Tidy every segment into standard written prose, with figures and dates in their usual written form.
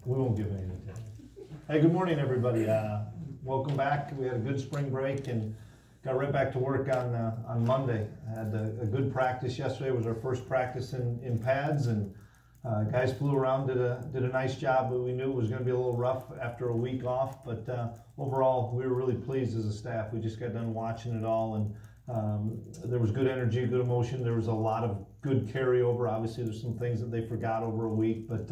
We won't give any details. Hey, good morning, everybody. Welcome back. We had a good spring break and got right back to work on Monday. Had a good practice yesterday. It was our first practice in pads, and guys flew around, did a nice job, but we knew it was going to be a little rough after a week off. But overall, we were really pleased as a staff. We just got done watching it all, and there was good energy, good emotion. There was a lot of good carryover. Obviously, there's some things that they forgot over a week, but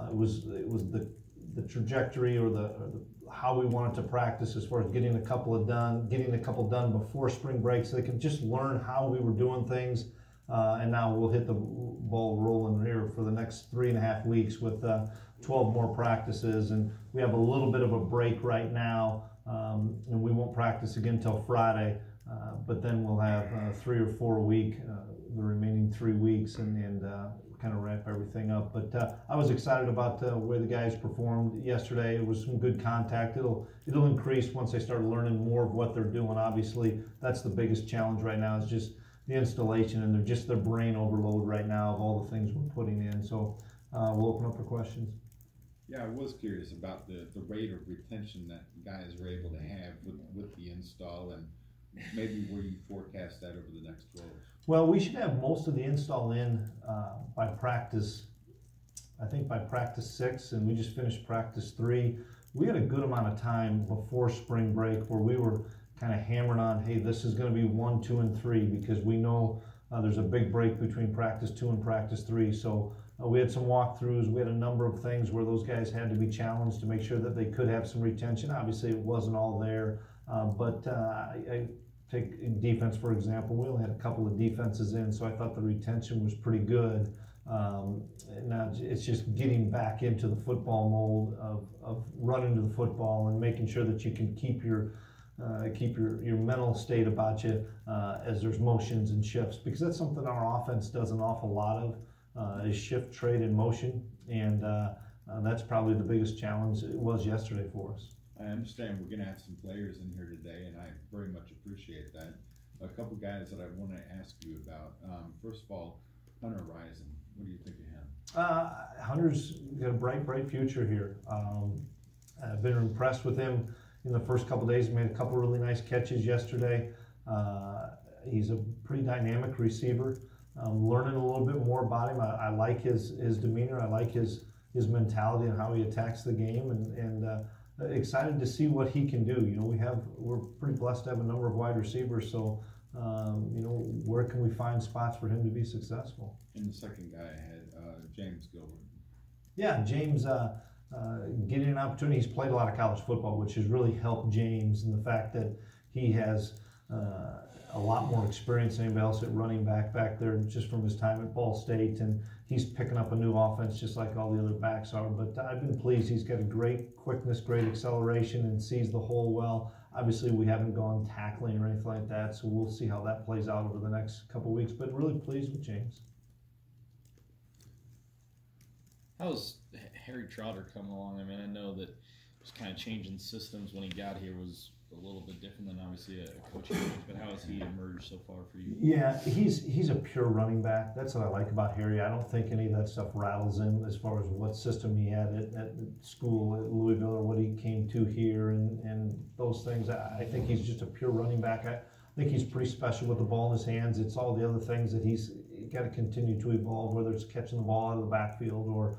it was the trajectory or the how we wanted to practice as far as getting a couple done before spring break, so they could just learn how we were doing things. And now we'll hit the ball rolling here for the next 3.5 weeks with 12 more practices, and we have a little bit of a break right now, and we won't practice again until Friday. But then we'll have 3 or 4 a week, the remaining 3 weeks, and kind of wrap everything up. But I was excited about the way the guys performed yesterday. It was some good contact. It'll increase once they start learning more of what they're doing. Obviously, that's the biggest challenge right now, is just the installation, and they're just their brain overload right now of all the things we're putting in. So we'll open up for questions. Yeah, I was curious about the rate of retention that guys are able to have with the install, and maybe where you forecast that over the next 12. Well, we should have most of the install in by practice, I think by practice 6, and we just finished practice 3. We had a good amount of time before spring break where we were kind of hammering on, hey, this is going to be 1, 2, and 3, because we know there's a big break between practice 2 and practice 3. So we had some walkthroughs. We had a number of things where those guys had to be challenged to make sure that they could have some retention. Obviously, it wasn't all there, but I take defense, for example. We only had a couple of defenses in, so I thought the retention was pretty good. Now it's just getting back into the football mold of running to the football and making sure that you can keep your mental state about you as there's motions and shifts, because that's something our offense does an awful lot of, is shift, trade, and motion, and that's probably the biggest challenge it was yesterday for us. I understand we're going to have some players in here today, and I very much appreciate that. A couple guys that I want to ask you about. First of all, Hunter Rison, what do you think of him? Hunter's got a bright future here. I've been impressed with him in the first couple of days. He made a couple really nice catches yesterday. He's a pretty dynamic receiver. Learning a little bit more about him. I like his demeanor. I like his mentality and how he attacks the game, and excited to see what he can do. You know, we're pretty blessed to have a number of wide receivers, so you know, where can we find spots for him to be successful? And the second guy I had, James Gilbert. Yeah, James getting an opportunity. He's played a lot of college football, which has really helped James, and the fact that he has a lot more experience than anybody else at running back there, just from his time at Ball State, and he's picking up a new offense just like all the other backs are. But I've been pleased. He's got a great quickness, great acceleration, and sees the hole well. Obviously, we haven't gone tackling or anything like that, so we'll see how that plays out over the next couple of weeks, but really pleased with James. How's Harry Trotter come along? I mean, I know that just kind of changing systems when he got here was a little bit different than obviously a coaching change, but how has he emerged so far for you? Yeah, he's a pure running back. That's what I like about Harry. I don't think any of that stuff rattles him as far as what system he had at school at Louisville or what he came to here and those things. I think he's just a pure running back. I think he's pretty special with the ball in his hands. It's all the other things that he's got to continue to evolve, whether it's catching the ball out of the backfield or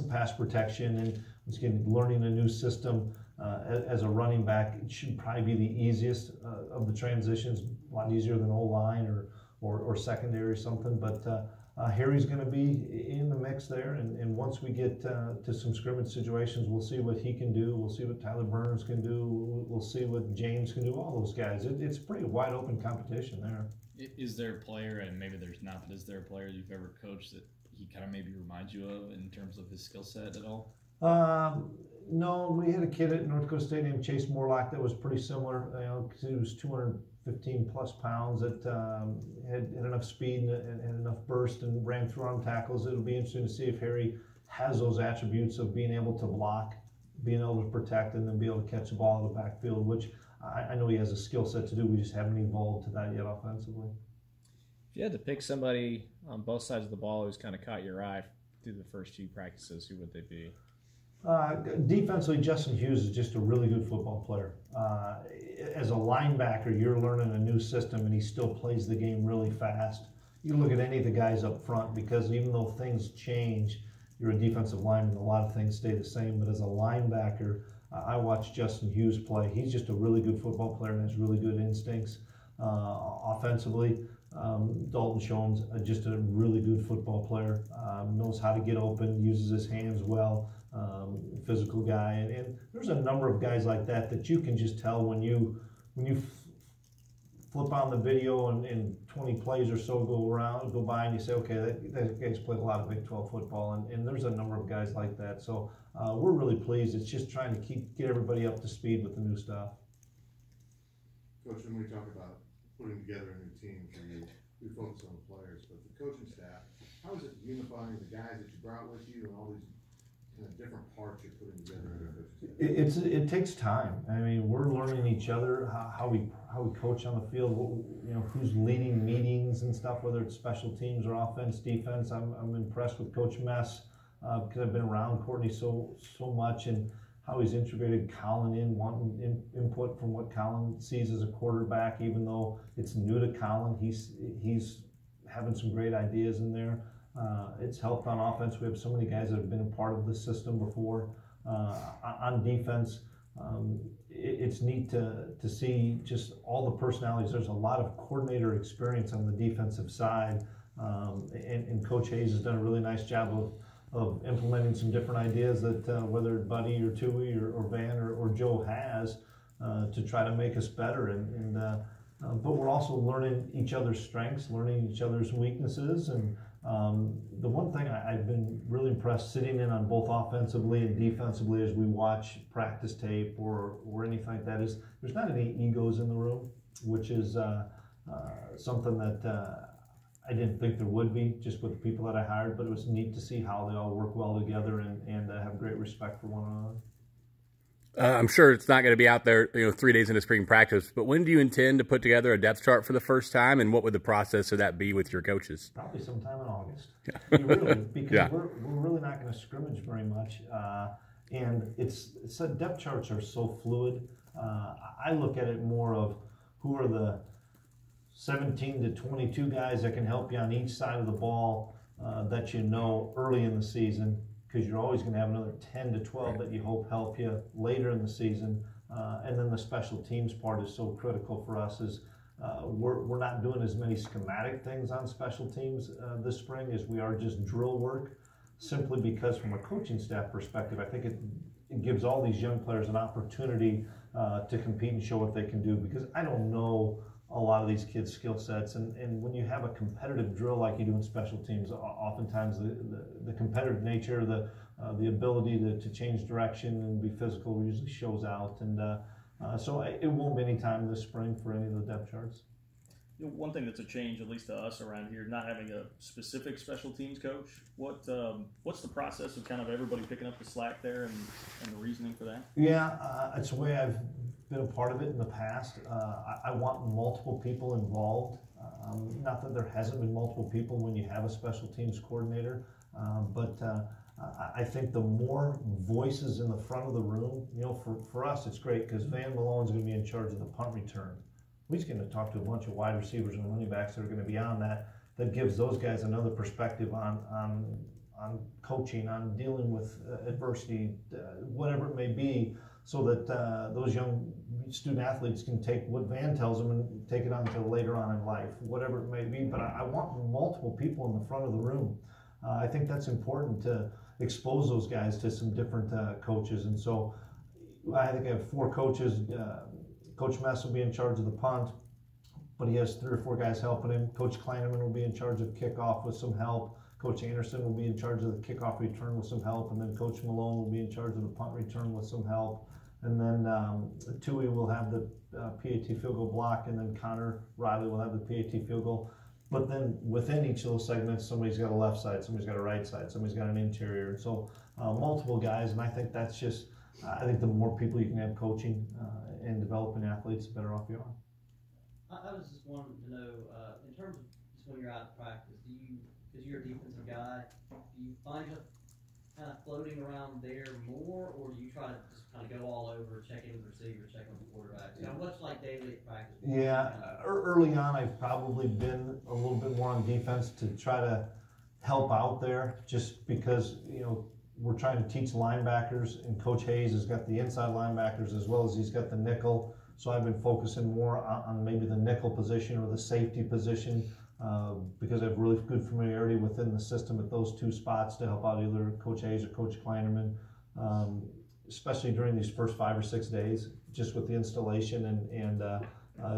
pass protection, and once again, learning a new system. As a running back, it should probably be the easiest of the transitions, a lot easier than O-line or secondary or something. But Harry's going to be in the mix there, and once we get to some scrimmage situations, we'll see what he can do. We'll see what Tyler Burns can do. We'll see what James can do. All those guys. It's pretty wide open competition there. Is there a player, and maybe there's not, but is there a player you've ever coached that he kind of maybe reminds you of in terms of his skill set at all? No, we had a kid at North Dakota State named Chase Morlock that was pretty similar. You know, 'cause he was 215 plus pounds. That had enough speed and enough burst and ran through arm tackles. It'll be interesting to see if Harry has those attributes of being able to block, being able to protect, and then be able to catch the ball in the backfield, which I know he has a skill set to do. We just haven't evolved to that yet offensively. If you had to pick somebody on both sides of the ball who's kind of caught your eye through the first few practices, who would they be? Defensively, Justin Hughes is just a really good football player. As a linebacker, you're learning a new system, and he still plays the game really fast. You look at any of the guys up front, because even though things change, you're a defensive lineman, a lot of things stay the same. But as a linebacker, I watch Justin Hughes play. He's just a really good football player and has really good instincts. Offensively, Dalton Schoen's just a really good football player. Knows how to get open, uses his hands well. Physical guy, and there's a number of guys like that you can just tell when you flip on the video and 20 plays or so go by, and you say, okay, that guy's played a lot of Big 12 football, and there's a number of guys like that. So we're really pleased. It's just trying to get everybody up to speed with the new stuff. Coach, when we talk about putting together a new team, we focus on the players, but the coaching staff, how is it unifying the guys that you brought with you and all these kind of different parts you're putting together in a coaching staff? It takes time. I mean, we're learning each other, how we coach on the field, who's leading meetings and stuff, whether it's special teams or offense, defense. I'm impressed with Coach Mess because I've been around Courtney so much, and how he's integrated Colin in, wanting input from what Colin sees as a quarterback, even though it's new to Colin. He's having some great ideas in there. It's helped on offense. We have so many guys that have been a part of the system before. On defense, it's neat to see just all the personalities. There's a lot of coordinator experience on the defensive side, and Coach Hayes has done a really nice job of implementing some different ideas that whether Buddy or Tui or Van or Joe has to try to make us better. But we're also learning each other's strengths, learning each other's weaknesses, and the one thing I've been really impressed sitting in on both offensively and defensively as we watch practice tape or anything like that is there's not any egos in the room, which is something that I didn't think there would be just with the people that I hired, but it was neat to see how they all work well together and have great respect for one another. I'm sure it's not going to be out there, 3 days into spring practice, but when do you intend to put together a depth chart for the first time, and what would the process of that be with your coaches? Probably sometime in August. Because we're really not going to scrimmage very much, and depth charts are so fluid. I look at it more of who are the 17 to 22 guys that can help you on each side of the ball that early in the season, because you're always going to have another 10 to 12 that you hope help you later in the season. And then the special teams part is so critical for us. We're not doing as many schematic things on special teams this spring as we are just drill work, simply because from a coaching staff perspective, I think it gives all these young players an opportunity to compete and show what they can do, because I don't know a lot of these kids' skill sets, and when you have a competitive drill like you do in special teams, oftentimes the competitive nature, the ability to change direction and be physical usually shows out, and so it won't be any time this spring for any of the depth charts. One thing that's a change, at least to us around here, not having a specific special teams coach. What's the process of kind of everybody picking up the slack there and the reasoning for that? Yeah, it's the way I've been a part of it in the past. I want multiple people involved. Not that there hasn't been multiple people when you have a special teams coordinator, but I think the more voices in the front of the room, for us it's great because Van Malone's going to be in charge of the punt return. He's going to talk to a bunch of wide receivers and running backs that are going to be on that. That gives those guys another perspective on coaching, on dealing with adversity, whatever it may be, so that those young student athletes can take what Van tells them and take it on to later on in life, whatever it may be. But I want multiple people in the front of the room. I think that's important to expose those guys to some different coaches. And so I think I have 4 coaches. Coach Mess will be in charge of the punt, but he has 3 or 4 guys helping him. Coach Klieman will be in charge of kickoff with some help. Coach Anderson will be in charge of the kickoff return with some help, and then Coach Malone will be in charge of the punt return with some help. And then Tui will have the PAT field goal block, and then Connor Riley will have the PAT field goal. But then within each of those segments, somebody's got a left side, somebody's got a right side, somebody's got an interior. And so multiple guys, and I think that's just, I think the more people you can have coaching and developing athletes, the better off you are. I was just wanting to know, in terms of just when you're out of practice, because you're a defensive guy, do you find yourself kind of floating around there more, or do you try to just kind of go all over, check in with the receiver, check on the quarterback? You know, much like daily at practice. Yeah, early on, I've probably been a little bit more on defense to try to help out there, just because, you know, we're trying to teach linebackers, and Coach Hayes has got the inside linebackers as well as he's got the nickel. So I've been focusing more on maybe the nickel position or the safety position, because I have really good familiarity within the system at those two spots to help out either Coach Hayes or Coach Klieman, especially during these first 5 or 6 days, just with the installation, and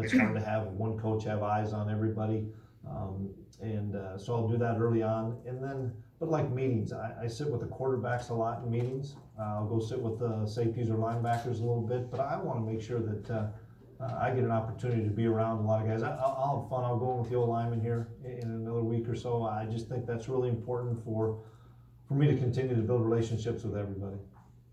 it's hard to have one coach have eyes on everybody. So I'll do that early on, and then, but like meetings, I sit with the quarterbacks a lot in meetings. I'll go sit with the safeties or linebackers a little bit, but I want to make sure that I get an opportunity to be around a lot of guys. I'll have fun. I'll go in with the old lineman here in another week or so. I just think that's really important for me to continue to build relationships with everybody.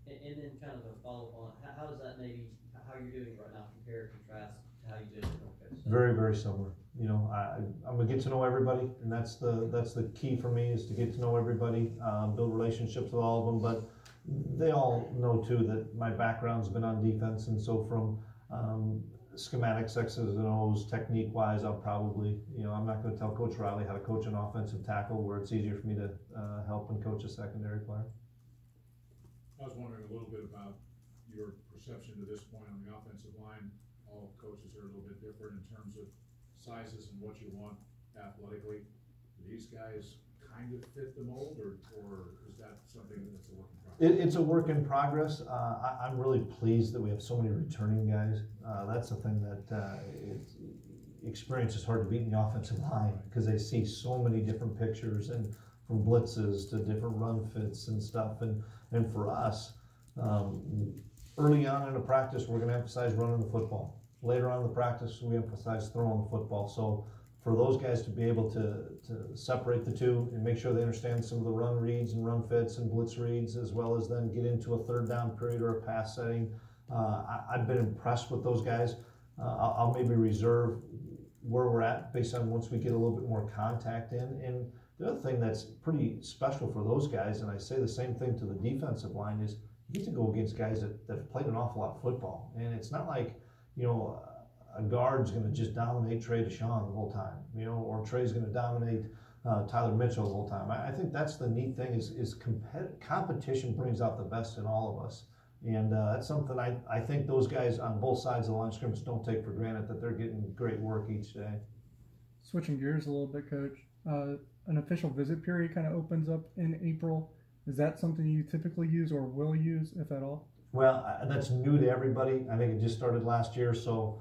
And then kind of a follow-up on, how does that maybe, how you're doing it right now, compare, contrast to how you did it at Coach? Very, very similar. You know, I'm gonna get to know everybody, and that's the key for me, is to get to know everybody, build relationships with all of them. But they all know too that my background's been on defense, and so from schematics, X's and O's, technique-wise, I'll probably, you know, I'm not going to tell Coach Riley how to coach an offensive tackle where it's easier for me to help and coach a secondary player. I was wondering a little bit about your perception to this point on the offensive line. All coaches are a little bit different in terms of sizes and what you want athletically. Do these guys kind of fit the mold, or is that something that's a work in progress? It's a work in progress. I'm really pleased that we have so many returning guys. That's the thing that experience is hard to beat in the offensive line, because they see so many different pictures, and from blitzes to different run fits and stuff. And for us, early on in the practice, we're going to emphasize running the football. Later on in the practice, we emphasize throwing the football. So for those guys to be able to separate the two and make sure they understand some of the run reads and run fits and blitz reads, as well as then get into a third down period or a pass setting, I've been impressed with those guys. I'll maybe reserve where we're at based on once we get a little bit more contact in. And the other thing that's pretty special for those guys, and I say the same thing to the defensive line, is you get to go against guys that have played an awful lot of football. And it's not like, you know, a guard's going to just dominate Trey Deshawn the whole time, you know, or Trey's going to dominate Tyler Mitchell the whole time. I think that's the neat thing, is competition brings out the best in all of us. And that's something I think those guys on both sides of the line of scrimmage don't take for granted, that they're getting great work each day. Switching gears a little bit, Coach, an official visit period kind of opens up in April. Is that something you typically use or will use, if at all? Well, that's new to everybody. I think it just started last year, so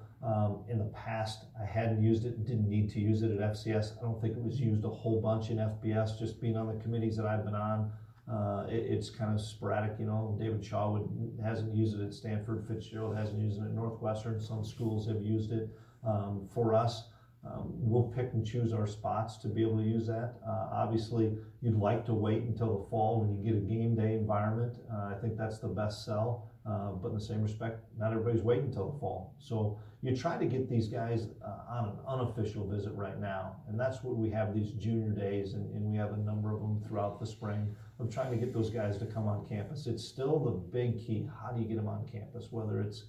in the past I hadn't used it, didn't need to use it at FCS. I don't think it was used a whole bunch in FBS, just being on the committees that I've been on. It's kind of sporadic, you know. David Shaw hasn't used it at Stanford. Fitzgerald hasn't used it at Northwestern. Some schools have used it. For us, we'll pick and choose our spots to be able to use that. Obviously, you'd like to wait until the fall when you get a game day environment. I think that's the best sell. But in the same respect, not everybody's waiting until the fall. So you try to get these guys on an unofficial visit right now. And that's what we have, these junior days, and we have a number of them throughout the spring, of trying to get those guys to come on campus. It's still the big key. How do you get them on campus, whether it's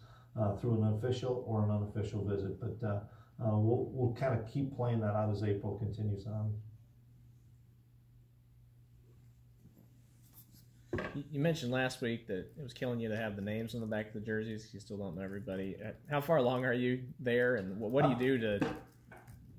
through an official or an unofficial visit? But we'll kind of keep playing that out as April continues on. You mentioned last week that it was killing you to have the names on the back of the jerseys. You still don't know everybody. How far along are you there, and what do you do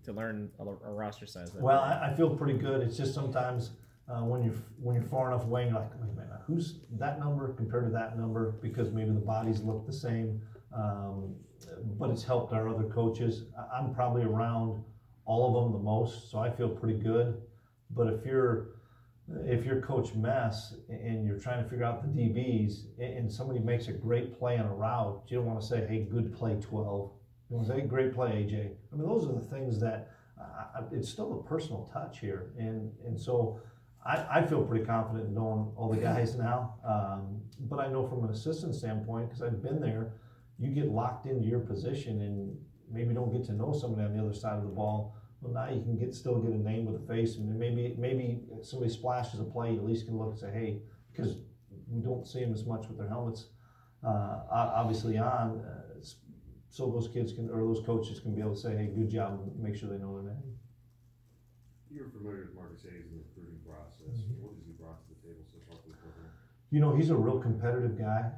to learn a roster size? Well, I feel pretty good. It's just sometimes when you're far enough away, you're like, wait a minute, who's that number compared to that number? Because maybe the bodies look the same. But it's helped our other coaches. I'm probably around all of them the most, so I feel pretty good. But if you're Coach Mess and you're trying to figure out the DBs, and somebody makes a great play on a route, you don't want to say, hey, good play 12. You want to say, hey, great play, AJ. I mean, those are the things that it's still a personal touch here. And so I feel pretty confident in knowing all the guys now. But I know from an assistant standpoint, because I've been there, you get locked into your position and maybe don't get to know somebody on the other side of the ball. Well, now you can still get a name with a face, and maybe somebody splashes a play, you at least can look and say, hey, because we don't see them as much with their helmets obviously on, so those kids can, or those coaches can be able to say, hey, good job, and make sure they know their name. You're familiar with Marcus Hayes in the recruiting process. What has he brought to the table so far for the program? You know, he's a real competitive guy.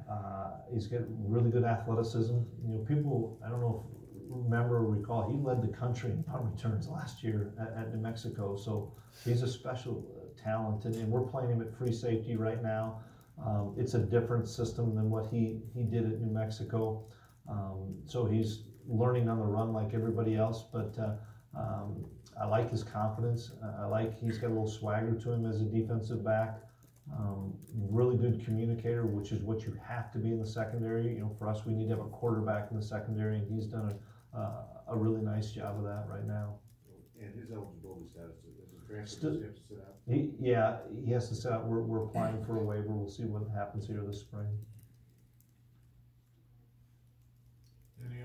He's got really good athleticism. You know, people, I don't know if remember or recall, he led the country in punt returns last year at New Mexico. So he's a special talent, and we're playing him at free safety right now. It's a different system than what he did at New Mexico. So he's learning on the run like everybody else, but I like his confidence. I like he's got a little swagger to him as a defensive back. Really good communicator, which is what you have to be in the secondary. You know, for us, we need to have a quarterback in the secondary, and he's done a really nice job of that right now. And his eligibility status, as a transfer, does he have to sit out? He has to sit out. We're applying for a waiver. We'll see what happens here this spring.